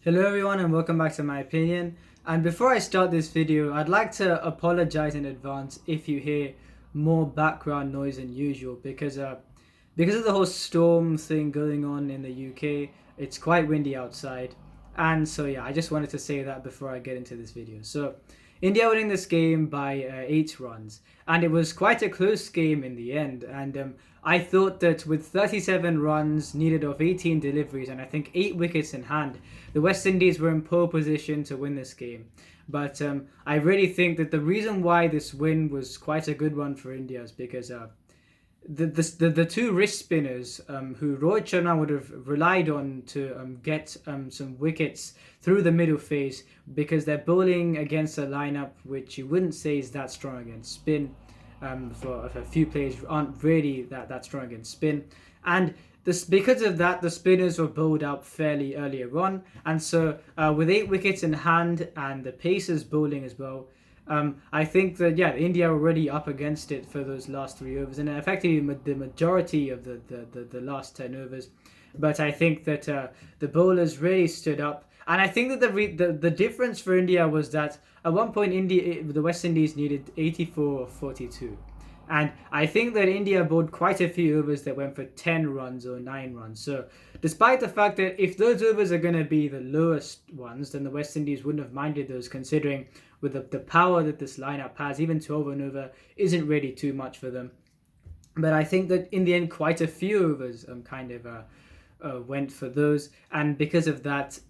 Hello everyone and welcome back to my opinion. And before I start this video, I'd like to apologize in advance if you hear more background noise than usual because of the whole storm thing going on in the UK. It's quite windy outside. And so yeah, I just wanted to say that before I get into this video. So India winning this game by 8 runs, and it was quite a close game in the end. And I thought that with 37 runs needed of 18 deliveries and I think 8 wickets in hand, the West Indies were in pole position to win this game. But I really think that the reason why this win was quite a good one for India is because the two wrist spinners who Rohit Sharma would have relied on to get some wickets through the middle phase, because they're bowling against a lineup which you wouldn't say is that strong against spin. For a few players aren't really that strong against spin, and because of that, the spinners were bowled out fairly earlier on, and so with 8 wickets in hand and the pacers bowling as well, I think that India were already up against it for those last 3 overs and effectively the majority of the last 10 overs. But I think that the bowlers really stood up, and I think that the difference for India was that at one point the West Indies needed 84 or 42. And I think that India bowled quite a few overs that went for 10 runs or 9 runs. So, despite the fact that if those overs are going to be the lowest ones, then the West Indies wouldn't have minded those, considering with the power that this lineup has, even 12 and over isn't really too much for them. But I think that in the end, quite a few overs went for those. And because of that,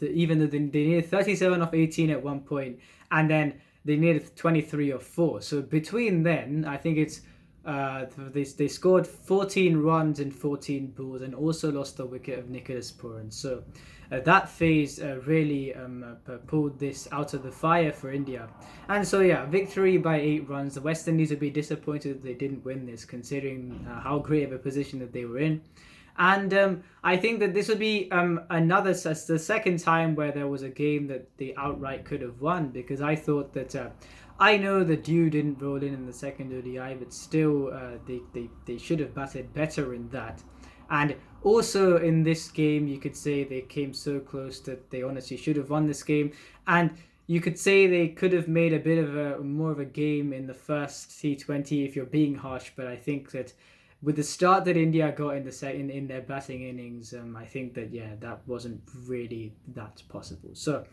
even though they needed 37 off 18 at one point, and then they needed 23 or 4. So between then, I think it's they scored 14 runs in 14 balls and also lost the wicket of Nicholas Puran. So that phase really pulled this out of the fire for India. And so victory by 8 runs. The West Indies would be disappointed that they didn't win this, considering how great of a position that they were in. And I think that this would be the second time where there was a game that they outright could have won, because I thought that I know that Dew didn't roll in the second ODI, but still they should have batted better in that. And also in this game, you could say they came so close that they honestly should have won this game. And you could say they could have made a bit of a more of a game in the first T20 if you're being harsh, but I think that with the start that India got in their batting innings, I think that that wasn't really that possible. So,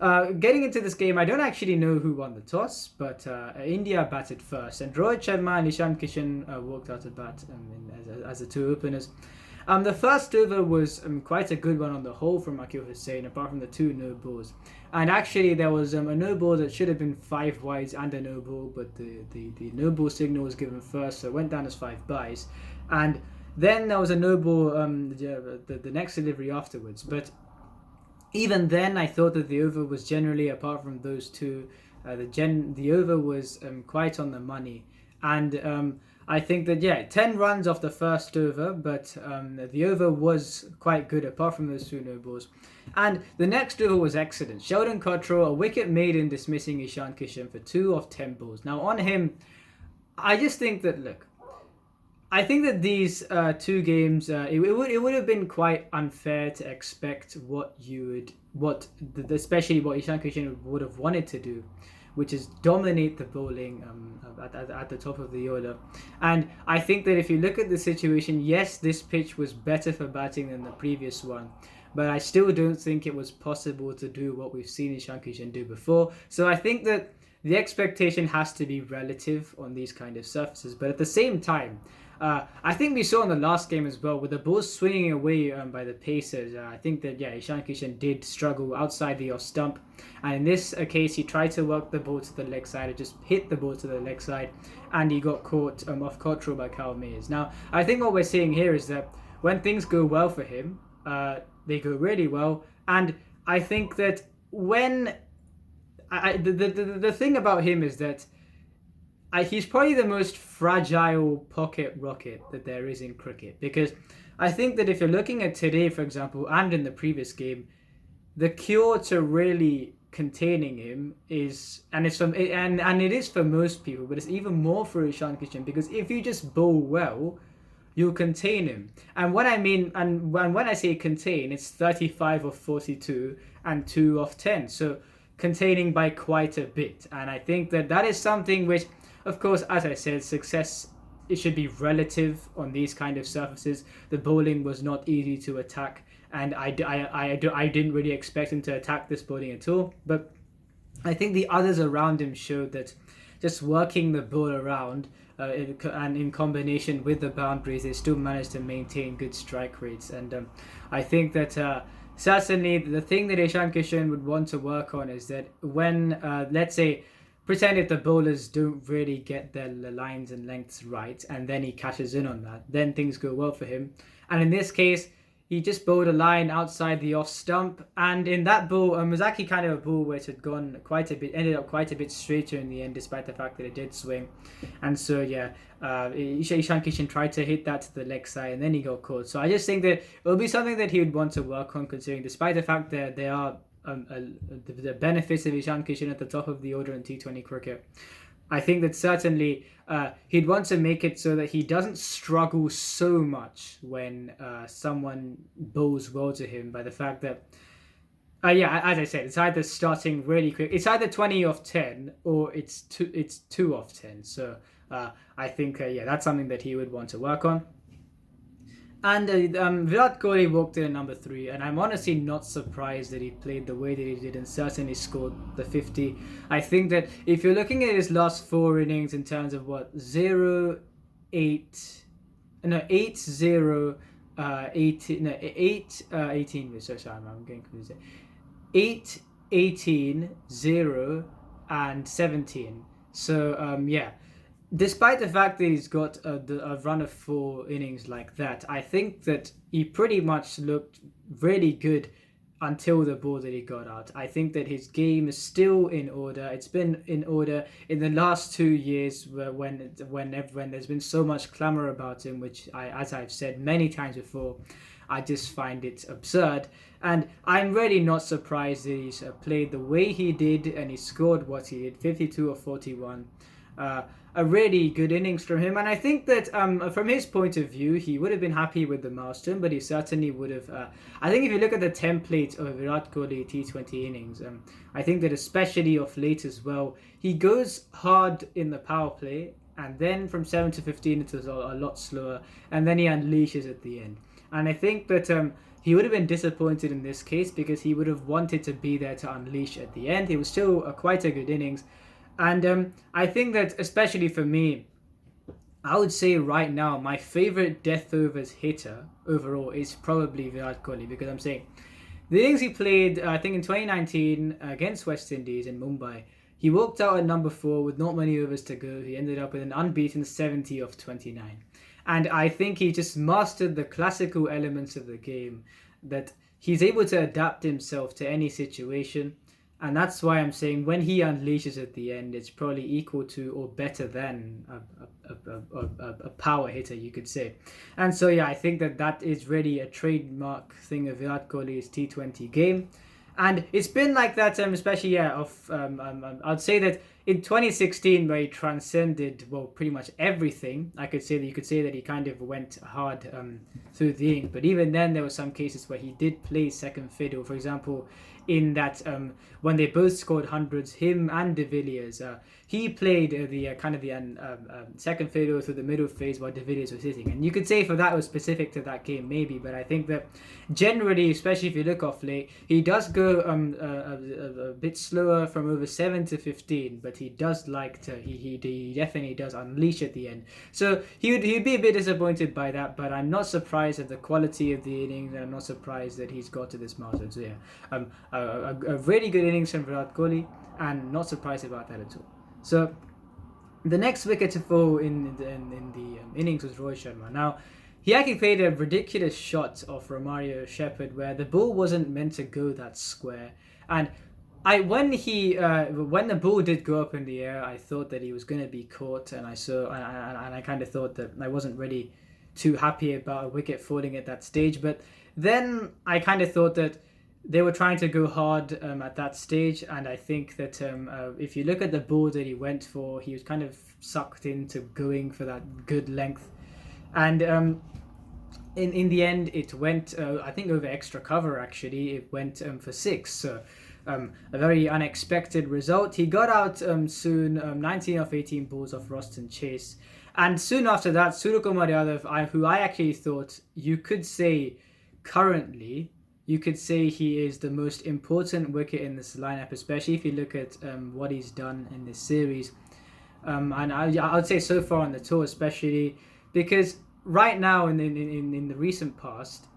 getting into this game, I don't actually know who won the toss, but India batted first, and Rohit Sharma and Ishan Kishan walked out to bat as the two openers. The first over was quite a good one on the whole from Akil Hussain, apart from the 2 no balls. And actually, there was a no ball that should have been 5 wides and a no ball, but the no ball signal was given first, so it went down as 5 byes. And then there was a no ball the next delivery afterwards. But even then, I thought that the over was generally, apart from those two, the over was quite on the money. And I think that 10 runs off the first over, but the over was quite good apart from those 2 no balls. And the next over was excellent. Sheldon Cottrell, a wicket made in dismissing Ishan Kishan for 2 off 10 balls. Now on him, I just think that I think that these 2 games, it would have been quite unfair to expect especially what Ishan Kishan would have wanted to do, which is dominate the bowling at the top of the order. And I think that if you look at the situation, yes, this pitch was better for batting than the previous one, but I still don't think it was possible to do what we've seen Ishan Kishan do before. So I think that the expectation has to be relative on these kind of surfaces. But at the same time, I think we saw in the last game as well, with the balls swinging away by the pacers. I think that Ishan Kishan did struggle outside the off stump, and in this case he tried to work the ball to the leg side, or just hit the ball to the leg side, and he got caught off control by Kyle Mayers. Now I think what we're seeing here is that when things go well for him, they go really well, and I think that when the thing about him is that he's probably the most fragile pocket rocket that there is in cricket, because I think that if you're looking at today, for example, and in the previous game, the cure to really containing him is, and it is for most people, but it's even more for Ishan Kishan, because if you just bowl well, you'll contain him. And what I mean, and when I say contain, it's 35 of 42 and 2 of 10. So containing by quite a bit. And I think that that is something which, of course, as I said, success, it should be relative on these kind of surfaces. The bowling was not easy to attack, and I didn't really expect him to attack this bowling at all. But I think the others around him showed that just working the ball around and in combination with the boundaries, they still managed to maintain good strike rates. And I think that certainly the thing that Ishan Kishan would want to work on is that when, let's say, pretend if the bowlers don't really get their lines and lengths right, and then he cashes in on that, then things go well for him. And in this case, he just bowled a line outside the off stump, and in that ball, was actually kind of a ball which had gone quite a bit, ended up quite a bit straighter in the end, despite the fact that it did swing. And so yeah, Ishan Kishan tried to hit that to the leg side, and then he got caught. So I just think that it will be something that he would want to work on, considering despite the fact that there are the benefits of Ishan Kishan at the top of the order in T20 cricket. I think that certainly he'd want to make it so that he doesn't struggle so much when someone bowls well to him, by the fact that, yeah, as I said, it's either starting really quick. It's either 20 off 10 or it's 2 off 10. So I think, yeah, that's something that he would want to work on. And Virat Kohli walked in at number 3, and I'm honestly not surprised that he played the way that he did and certainly scored the 50. I think that if you're looking at his last 4 innings in terms of what, 0, 8, no, 8, 0, 18, no, 8, 18, sorry, I'm getting confused. 8, 18, 0, and 17. So, yeah. Despite the fact that he's got a run of 4 innings like that, I think that he pretty much looked really good until the ball that he got out. I think that his game is still in order. It's been in order in the last 2 years, when there's been so much clamour about him, which as I've said many times before, I just find it absurd. And I'm really not surprised that he's played the way he did and he scored what he did, 52 or 41. A really good innings from him, and I think that from his point of view, he would have been happy with the milestone, but he certainly would have. I think if you look at the template of Virat Kohli T20 innings, I think that especially of late as well, he goes hard in the power play, and then from 7 to 15 it was a lot slower, and then he unleashes at the end. And I think that he would have been disappointed in this case because he would have wanted to be there to unleash at the end. It was still quite a good innings. And I think that, especially for me, I would say right now, my favorite death overs hitter overall is probably Virat Kohli, because I'm saying the innings he played, I think in 2019 against West Indies in Mumbai, he walked out at number 4 with not many overs to go. He ended up with an unbeaten 70 of 29. And I think he just mastered the classical elements of the game, that he's able to adapt himself to any situation. And that's why I'm saying when he unleashes at the end, it's probably equal to or better than a power hitter, you could say. And so, yeah, I think that is really a trademark thing of Virat Kohli's T20 game. And it's been like that, especially, yeah, I'd say that in 2016, where he transcended, well, pretty much everything, you could say that he kind of went hard through the innings. But even then, there were some cases where he did play second fiddle. For example, in that when they both scored hundreds, him and De Villiers, he played the second fiddle through the middle phase while De Villiers was hitting. And you could say for that it was specific to that game, maybe, but I think that generally, especially if you look off late, he does go a bit slower from over 7 to 15, but he does like to, he definitely does unleash at the end. So he'd be a bit disappointed by that, but I'm not surprised at the quality of the innings, and I'm not surprised that he's got to this milestone. So yeah, a really good innings from Virat Kohli, and not surprised about that at all. So the next wicket to fall in the innings was Rohit Sharma. Now, he actually played a ridiculous shot of Romario Shepherd where the ball wasn't meant to go that square. And when the ball did go up in the air, I thought that he was going to be caught, and I kind of thought that I wasn't really too happy about a wicket falling at that stage. But then I kind of thought that they were trying to go hard at that stage, and I think that if you look at the ball that he went for, he was kind of sucked into going for that good length. And in the end, it went, I think, over extra cover, actually. It went for 6. So a very unexpected result. He got out soon, 19 of 18 balls off Roston Chase. And soon after that, Suryakumar Yadav, who I actually thought you could say currently, you could say he is the most important wicket in this lineup, especially if you look at what he's done in this series. And I would say so far on the tour, especially because right now in the recent past,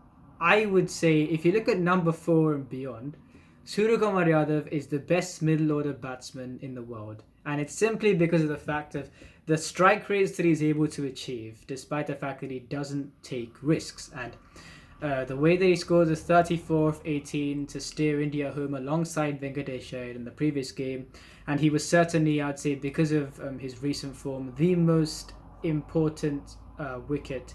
I would say if you look at number 4 and beyond, Suryakumar Yadav is the best middle order batsman in the world. And it's simply because of the fact of the strike rates that he's able to achieve, despite the fact that he doesn't take risks. And the way that he scored a 34 of 18 to steer India home alongside Venkatesh Iyer in the previous game. And he was certainly, I'd say, because of his recent form, the most important wicket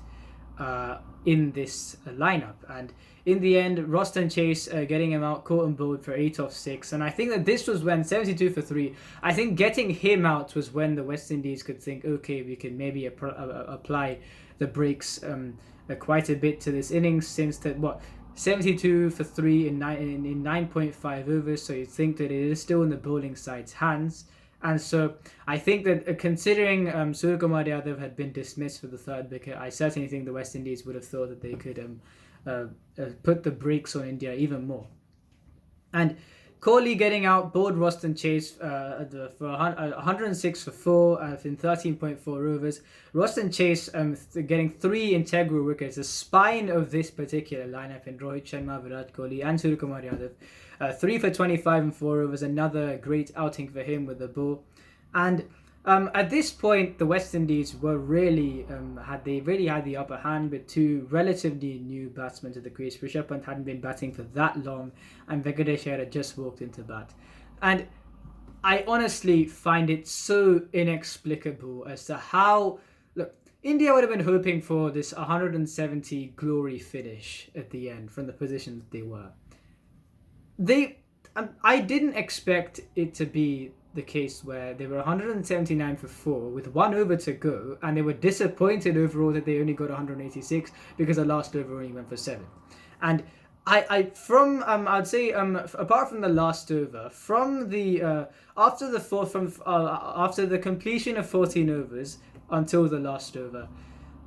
in this lineup. And in the end, Roston Chase getting him out, caught and bowled for 8 off 6. And I think that this was when 72 for 3. I think getting him out was when the West Indies could think, okay, we can maybe apply the breaks quite a bit to this innings, since that 72 for 3 in 9.5 overs. So you think that it is still in the bowling side's hands. And so I think that considering Suryakumar Yadav had been dismissed for the 3rd wicket, I certainly think the West Indies would have thought that they could put the brakes on India even more. And Kohli getting out, bowled Roston Chase for 106 for 4 in 13.4 overs. Roston Chase getting 3 integral wickets, the spine of this particular lineup in Rohit Sharma, Virat Kohli and Suryakumar Yadav. 3 for 25 in 4 overs, another great outing for him with the ball. And at this point, the West Indies were really had the upper hand with 2 relatively new batsmen to the crease. Rishabh Pant hadn't been batting for that long, and Venkatesh Iyer had just walked into bat. And I honestly find it so inexplicable as to how, look, India would have been hoping for this 170 glory finish at the end from the position that they were. I didn't expect it to be the case where they were 179 for 4 with 1 over to go, and they were disappointed overall that they only got 186 because the last over only went for 7. And I'd say apart from the last over, from the after the completion of 14 overs until the last over,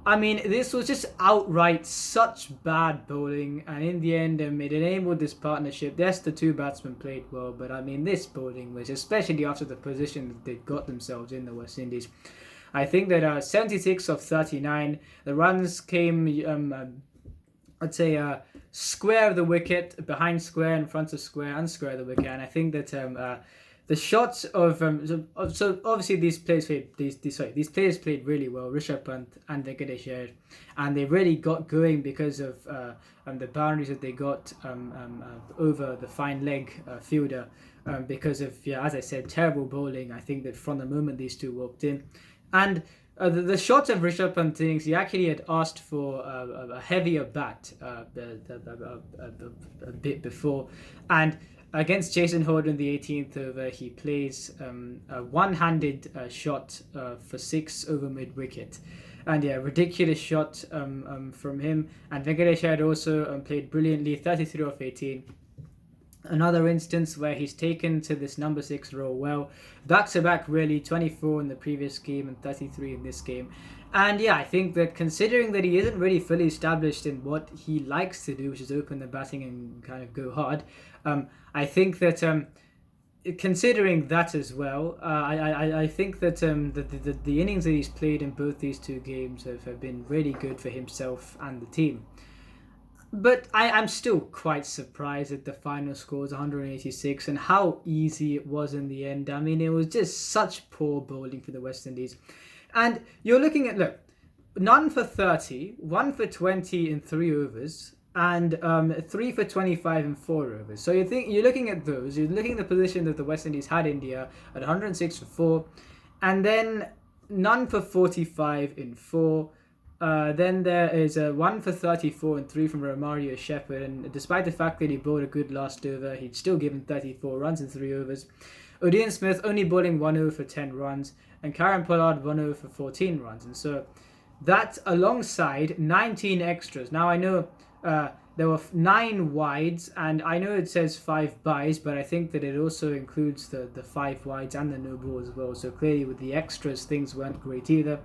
I mean, this was just outright such bad bowling, and in the end, it enabled this partnership. Yes, the 2 batsmen played well, but I mean, this bowling was, especially after the position that they got themselves in, the West Indies. I think that 76 of 39, the runs came, I'd say, square of the wicket, behind square, in front of square, and square of the wicket, and I think that the shots of so obviously these players played really well, Rishabh Pant and Venkatesh Iyer, and they really got going because of the boundaries that they got over the fine leg fielder because of, as I said, terrible bowling. I think that from the moment these 2 walked in, and the shot of Rishabh Pant things, he actually had asked for a heavier bat a bit before, and against Jason Holder in the 18th over, he plays a one-handed shot for 6 over mid-wicket. And ridiculous shot from him. And Venkatesh had also played brilliantly, 33 off 18. Another instance where he's taken to this number 6 role well. Back-to-back really, 24 in the previous game and 33 in this game. And I think that considering that he isn't really fully established in what he likes to do, which is open the batting and kind of go hard, I think that considering that as well, I think that the innings that he's played in both these 2 games have been really good for himself and the team. But I'm still quite surprised that the final score was 186 and how easy it was in the end. I mean, it was just such poor bowling for the West Indies. And you're looking at, none for 30, 1 for 20 in 3 overs, and 3 for 25 in 4 overs. So you're looking at those. You're looking at the position that the West Indies had India at 106 for 4, and then none for 45 in 4. Then there is a 1 for 34 and 3 from Romario Shepherd, and despite the fact that he bowled a good last over, he'd still given 34 runs in 3 overs. Odean Smith only bowling 1 over for 10 runs, and Karen Pollard 1 over for 14 runs. And so That alongside 19 extras. Now I know there were 9 wides, and I know it says 5 byes, but I think that it also includes the 5 wides and the no ball as well. So clearly with the extras, things weren't great either.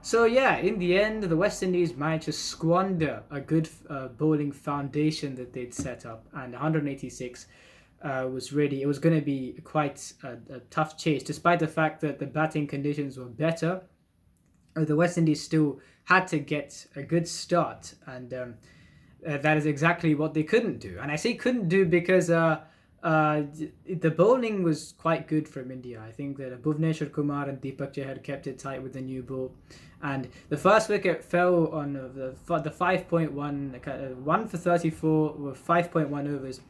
So yeah, in the end, the West Indies managed to squander a good bowling foundation that they'd set up, and 186 was really, it was going to be quite a tough chase, despite the fact that the batting conditions were better. The West Indies still had to get a good start, and that is exactly what they couldn't do. And I say couldn't do because the bowling was quite good from India. I think that Bhuvneshwar Kumar and Deepak Chahar kept it tight with the new ball, and the first wicket fell on the 5.1, 1 for 34 with 5.1 overs,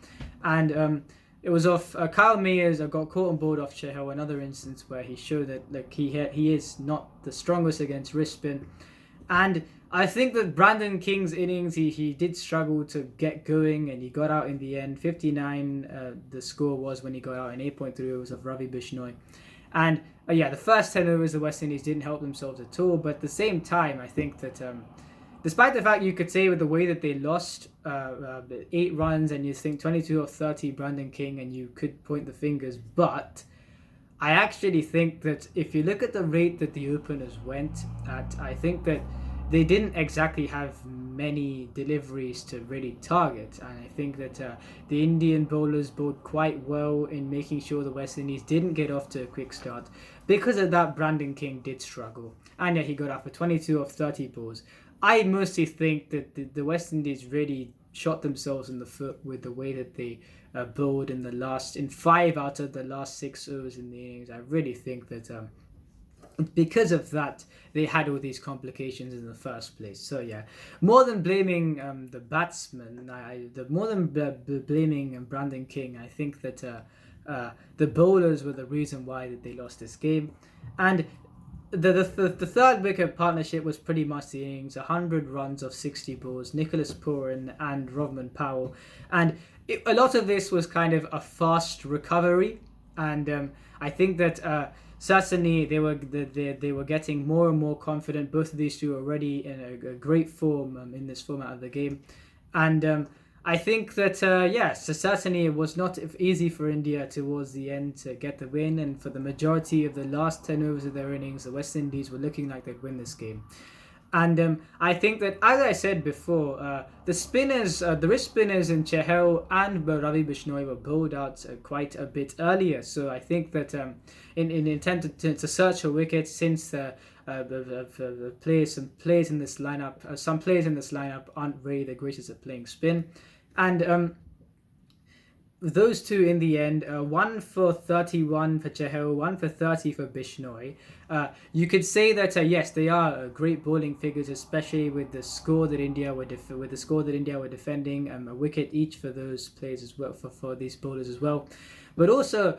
and it was off Kyle Mayers got caught on board off Chahal, another instance where he showed that like he is not the strongest against wrist spin. And I think that Brandon King's innings, he did struggle to get going, and he got out in the end. 59 the score was when he got out in 8.3 overs of Ravi Bishnoi. And yeah, the first 10 overs the West Indies didn't help themselves at all, but at the same time I think that despite the fact you could say with the way that they lost 8 runs, and you think 22 of 30 Brandon King, and you could point the fingers, but I actually think that if you look at the rate that the openers went at, I think that they didn't exactly have many deliveries to really target, and I think that the Indian bowlers bowled quite well in making sure the West Indies didn't get off to a quick start. Because of that, Brandon King did struggle, and yeah, he got out for 22 of 30 balls. I mostly think that the West Indies really shot themselves in the foot with the way that they bowled in 5 out of the last 6 overs in the innings. I really think that because of that, they had all these complications in the first place. So yeah, more than blaming the batsmen, blaming Brandon King, I think that the bowlers were the reason why that they lost this game. And the third wicket partnership was pretty much the innings, 100 runs of 60 balls, Nicholas Pooran and Rovman Powell. And a lot of this was kind of a fast recovery, and I think that certainly they were getting more and more confident. Both of these two are already in a great form in this format of the game, and I think that yes, certainly it was not easy for India towards the end to get the win, and for the majority of the last 10 overs of their innings, the West Indies were looking like they'd win this game. And I think that, as I said before, the spinners, the wrist spinners in Chahal and Ravi Bishnoi were bowled out quite a bit earlier. So I think that in attempt to search for wickets, since some players in this lineup aren't really the greatest at playing spin, and those two in the end, 1 for 31 for Chahal, 1 for 30 for Bishnoi. You could say that yes, they are great bowling figures, especially with the score that India were defending, a wicket each for those players as well, for these bowlers as well. But also,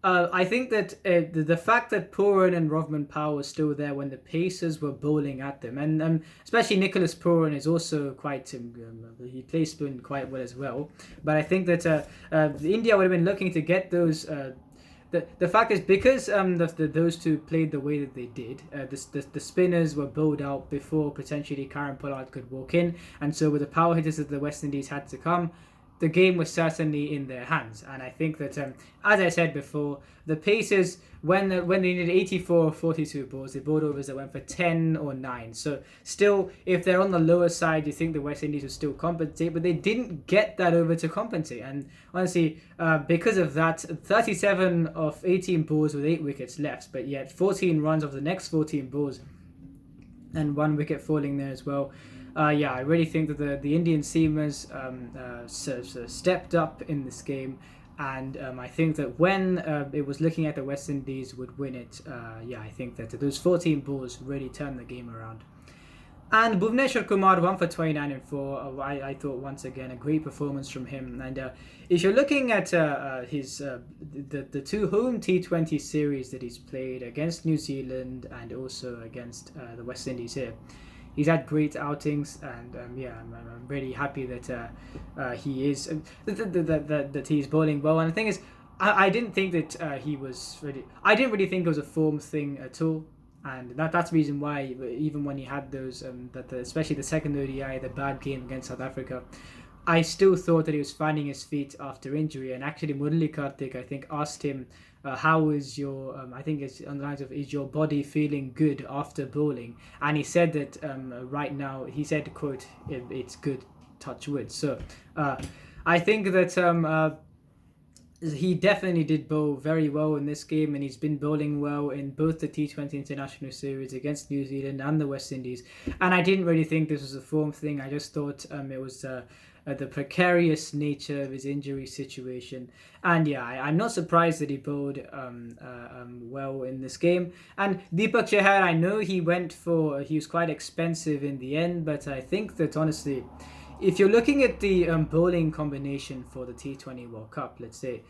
I think that the fact that Pooran and Rovman Powell were still there when the Pacers were bowling at them, and especially Nicholas Pooran is also quite, he plays spin quite well as well. But I think that India would have been looking to get those. The fact is, because those two played the way that they did, the spinners were bowled out before potentially Karen Pollard could walk in, and so with the power hitters that the West Indies had to come, the game was certainly in their hands. And I think that, as I said before, the Pacers, when they needed 84 or 42 balls, they bowled overs that went for 10 or 9. So still, if they're on the lower side, you think the West Indies would still compensate, but they didn't get that over to compensate. And honestly, because of that, 37 of 18 balls with 8 wickets left, but yet 14 runs of the next 14 balls and 1 wicket falling there as well. Yeah, I really think that the Indian seamers stepped up in this game, and I think that when it was looking at the West Indies would win it, yeah, I think that those 14 balls really turned the game around. And Bhuvneshwar Kumar, 1 for 29 and 4. I thought once again a great performance from him. And if you're looking at his the 2 home T20 series that he's played against New Zealand and also against the West Indies here, he's had great outings, and yeah, I'm really happy that he is that he's bowling well. And the thing is, I didn't think that he was really. I didn't really think it was a form thing at all. And that's the reason why, even when he had those, especially the second ODI, the bad game against South Africa, I still thought that he was finding his feet after injury. And actually, Murali Kartik, I think, asked him, how is your, I think it's on the lines of, is your body feeling good after bowling? And he said that right now, he said, quote, it's good, touch wood. So I think that he definitely did bowl very well in this game, and he's been bowling well in both the T20 International Series against New Zealand and the West Indies. And I didn't really think this was a form thing. I just thought it was the precarious nature of his injury situation. And yeah, I'm not surprised that he bowled well in this game. And Deepak Chahar, I know he was quite expensive in the end, but I think that honestly, if you're looking at the bowling combination for the T20 World Cup, let's say,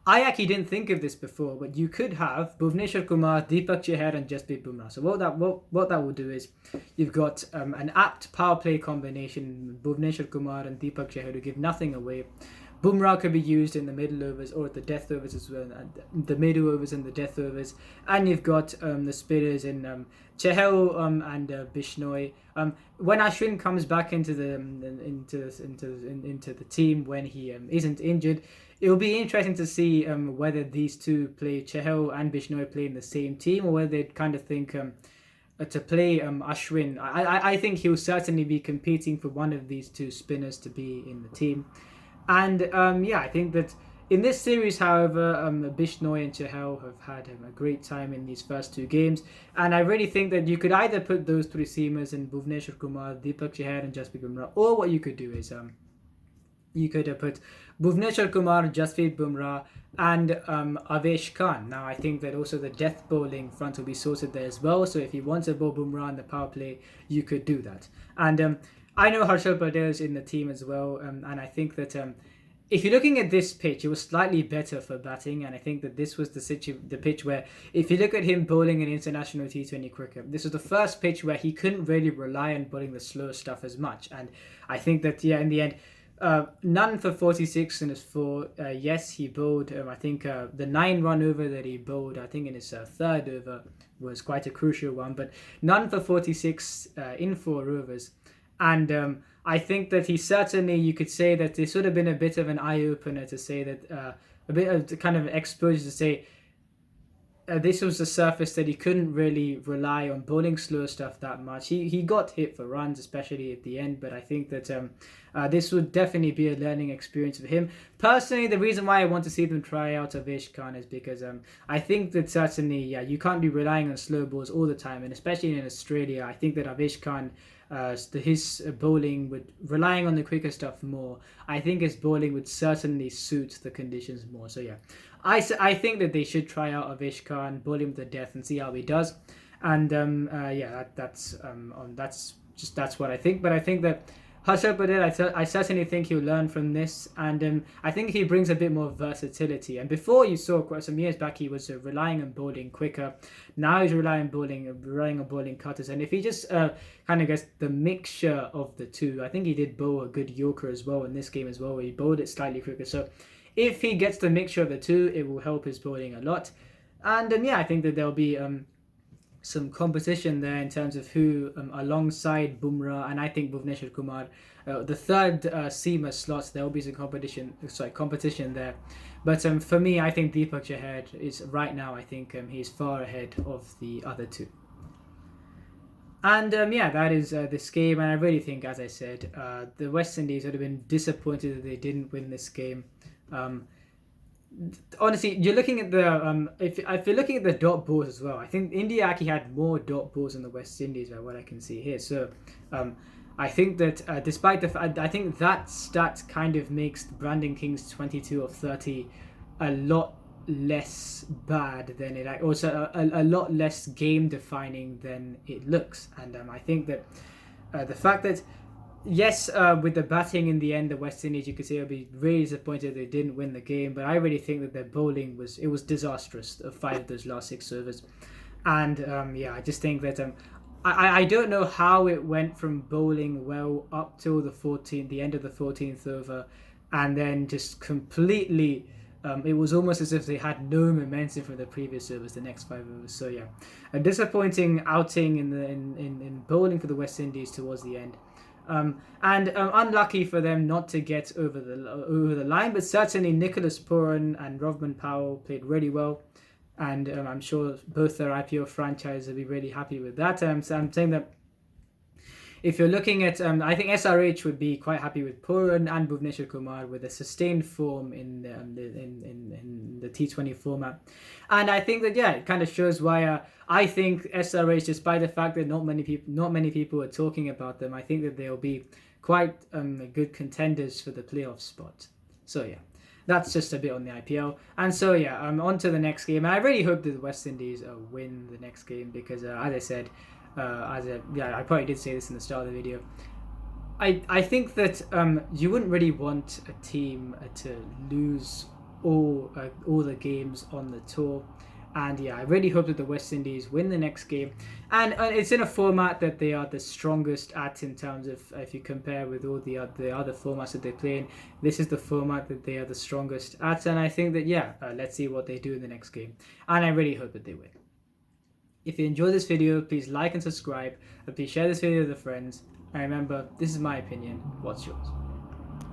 I actually didn't think of this before, but you could have Bhuvneshwar Kumar, Deepak Chahar, and Jasprit Bumrah. So what that will do is you've got an apt power play combination, Bhuvneshwar Kumar and Deepak Chahar, who give nothing away. Bumrah could be used in the middle overs or the death overs as well, the middle overs and the death overs. And you've got the spinners in Chahal and Bishnoi. When Ashwin comes back into the team when he isn't injured, it'll be interesting to see whether these two play, Chahal and Bishnoi play in the same team, or whether they kind of think to play Ashwin. I think he'll certainly be competing for one of these two spinners to be in the team. And I think that in this series, however, Bishnoi and Chahal have had a great time in these first two games. And I really think that you could either put those three seamers in Bhuvneshwar Kumar, Deepak Chahar and Jasprit Bumrah, or what you could do is you could put Bhuvneshwar Kumar, Jasprit Bumrah and Avesh Khan. Now I think that also the death bowling front will be sorted there as well. So if you want to bowl Bumrah in the power play, you could do that. And I know Harshal Patel is in the team as well, and I think that if you're looking at this pitch, it was slightly better for batting, and I think that this was the pitch where, if you look at him bowling in international T20 cricket, this was the first pitch where he couldn't really rely on bowling the slow stuff as much. And I think that, in the end, none for 46 in his four. Yes, he bowled, I think the 9-run over that he bowled, I think in his third over, was quite a crucial one, but none for 46 in 4 overs. And I think that he certainly, you could say that this would have been a bit of an eye-opener to say that, a bit of kind of exposure to say this was a surface that he couldn't really rely on bowling slow stuff that much. He got hit for runs, especially at the end, but I think that this would definitely be a learning experience for him. Personally, the reason why I want to see them try out Avesh Khan is because I think that certainly, you can't be relying on slow balls all the time, and especially in Australia, I think that Avesh Khan, his bowling would, relying on the quicker stuff more, I think his bowling would certainly suit the conditions more. So I think that they should try out Avesh Khan, bowl him to death and see how he does. And that's what I think. But I think that Harshal Patel, I certainly think he'll learn from this, and I think he brings a bit more versatility. And before, you saw quite some years back, he was relying on bowling quicker. Now he's relying on bowling cutters. And if he just kind of gets the mixture of the two, I think he did bowl a good Yorker as well in this game as well, where he bowled it slightly quicker. So if he gets the mixture of the two, it will help his bowling a lot. And I think that there'll be some competition there in terms of who alongside Bumrah, and I think Bhuvneshwar Kumar, the third seamer slots, there will be some competition there. But for me, I think Deepak Chahar is right now, I think he's far ahead of the other two. And that is this game, and I really think, as I said, the West Indies would have been disappointed that they didn't win this game. Honestly, you're looking at the if you're looking at the dot balls as well, I think India actually had more dot balls than the West Indies, by what I can see here. So I think that despite the fact, I think that stat kind of makes Brandon King's 22 of 30 a lot less bad than it, also a lot less game defining than it looks. And I think that the fact that, yes, with the batting in the end, the West Indies, you could say, will be really disappointed they didn't win the game. But I really think that their bowling was disastrous, 5 of those last 6 overs. And I just think that I don't know how it went from bowling well up till the end of the 14th over, and then just completely It was almost as if they had no momentum from the previous overs, the next 5 overs. So yeah, a disappointing outing in bowling for the West Indies towards the end. And unlucky for them not to get over the line, but certainly Nicholas Puran and Rovman Powell played really well, and I'm sure both their IPO franchises will be really happy with that. So I'm saying that if you're looking at, I think SRH would be quite happy with Puran and Bhuvneshwar Kumar with a sustained form in the T20 format, and I think that it kind of shows why I think SRH, despite the fact that not many people are talking about them, I think that they'll be quite good contenders for the playoff spot. So yeah, that's just a bit on the IPL. And so yeah, on to the next game. And I really hope that the West Indies win the next game because, as I said, I probably did say this in the start of the video. I think that you wouldn't really want a team to lose all the games on the tour. And I really hope that the West Indies win the next game. And it's in a format that they are the strongest at in terms of, if you compare with all the other formats that they play in, this is the format that they are the strongest at. And I think that, let's see what they do in the next game. And I really hope that they win. If you enjoyed this video, please like and subscribe. And please share this video with your friends. And remember, this is my opinion. What's yours?